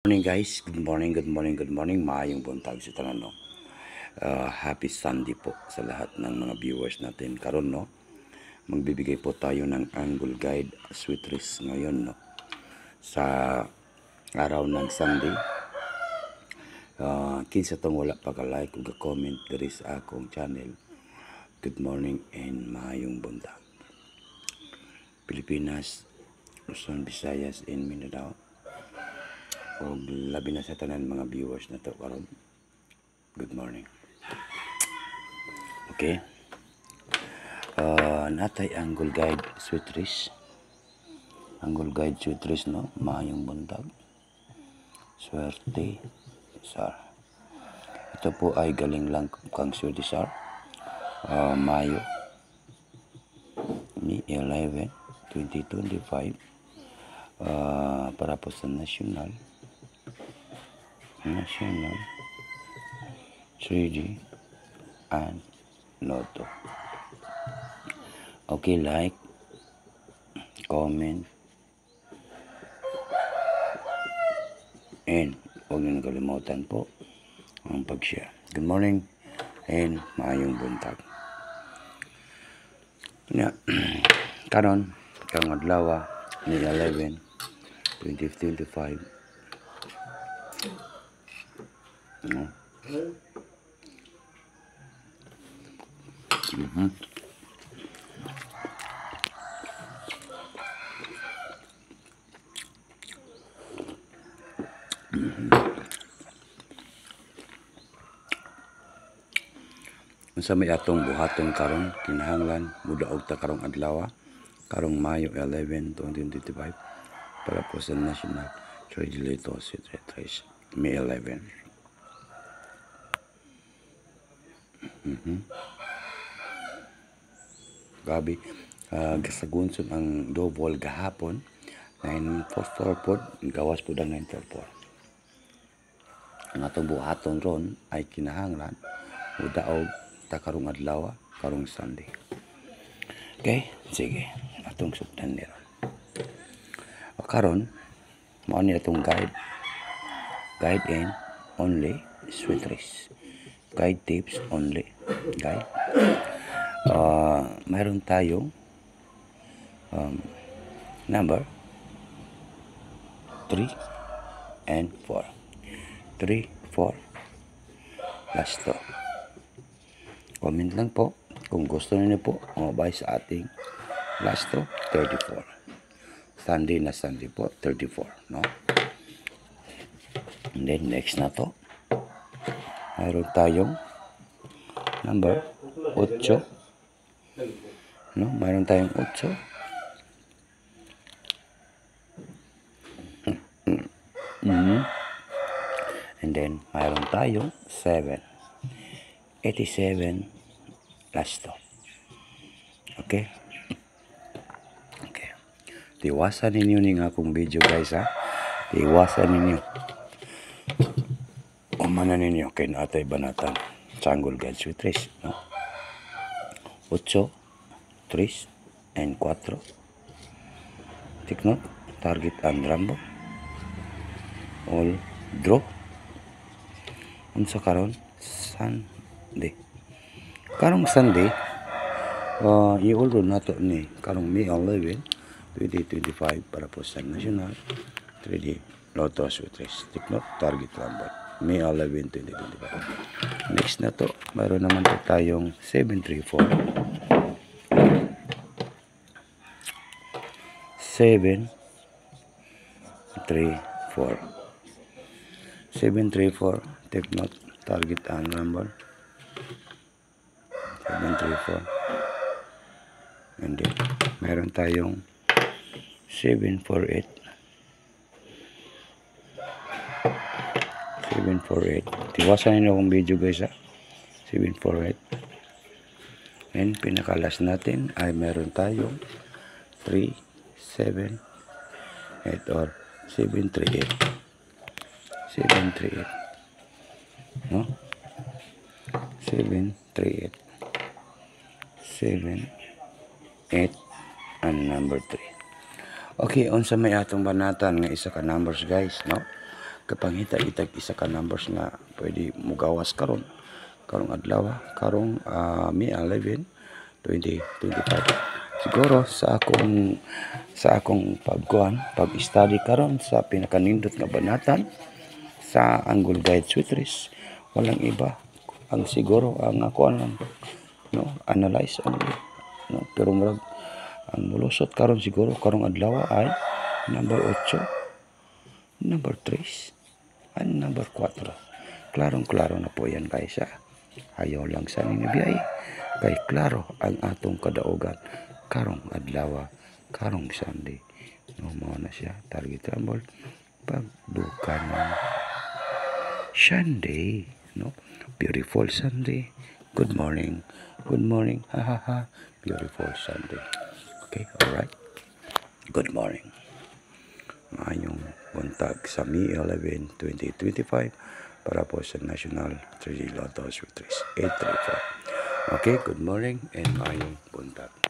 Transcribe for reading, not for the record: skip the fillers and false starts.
Morning guys, good morning, maayong buntag sa tanan no. Happy Sunday po sa lahat ng mga viewers natin karon no. Magbibigay po tayo ng angle guide sweet risk ngayon no. Sa araw ng Sunday. Kinsa tong wala pa ka like ug comment diri sa akong channel. Good morning and maayong buntag. Pilipinas, Luzon, Visayas, and Mindanao. O labi na sa tanan mga viewers na to karon. Good morning. Okay. Natay angle guide sweet risk. Angle guide sweet risk no, maayong buntag. Swerte sir. Ito po ay galing lang kang swerte sir. Mayo ni 11, 2025 para po sa national 3D and Lotto. Okay, like, comment, and huwag nyo nakalimutan po ang pag-share. Good morning and maayong buntag. Karon kang adlaw ni 11, 2025 no. Unsa may atong buhaton karon kinahanglan mudaog ta karong adlaw karong Mayo 11, 2025 para po sa National Trade Lotto Trace May 11. Gabi gasagunson ang double gahapon 944 pod gawas po ang 944. Ang atong buhaton ron ay kinahanglan mudaog ta karong adlaw karong Sunday. Okay, sige atong sugdan ni ron. Karon mao ni atong guide and only sweet risk. Guide tips only. Guide. Mayroon tayong number 3 and 4. 3, 4. Last to. Comment lang po kung gusto niyo po umabay sa ating last to 34. Sunday na Sunday po 34, no? And then next na to. Mayroon tayong number 8. No, mayroon tayong 8. And then mayroon tayong 7. 87 last to. Okay? Okay. Tiwasan ninyo ning akong video guys ha. Tiwasan ninyo. Umana ninyo kay natay banatan sanggol guide sweet risk no. 8, 3 and 4. Take note, target and rambo. All draw. Unsa karon Sunday. Karong Sunday i-order nato ni karong May 11, 2025 para po sa National 3D Lotto Sweet Risk. Take note, target rambo. May 11, 2025. Next na to, mayroon naman po tayong 734. 734. 734. Take note, target and number. 734. And then, mayroon tayong 748. 748. Tiwasan nyo akong video guys ha. 748. And pinakalas natin ay meron tayong 378 or 738. 738. No? 738. 7, 8 and number 3. Okay, unsa may atong banatan nga isa ka numbers guys, no? kapangita itag isa ka numbers nga pwede mugawas karon adlaw karong May 11 2025. Siguro sa akong pag-study karon sa pinakanindot nga banatan sa Angle Guide Sweetris, walang iba ang siguro ang ako analyze only, pero murag ang mulusot karon siguro karong adlaw ay number 8, number 3, and number 4. Klarong-klaro na po yan guys. Ayaw lang sa ninibiyay kay klaro ang atong kadaugan karong adlaw, karong Sunday. Mao na siya target rumble pagdukan ng Sunday, beautiful Sunday. Good morning, ha ha ha, beautiful Sunday. Okay, alright, good morning. Ngayong buntag sa May 11, 2025 para po sa National 3D Lotto Sweetris 834. Okay, good morning and ngayong buntag.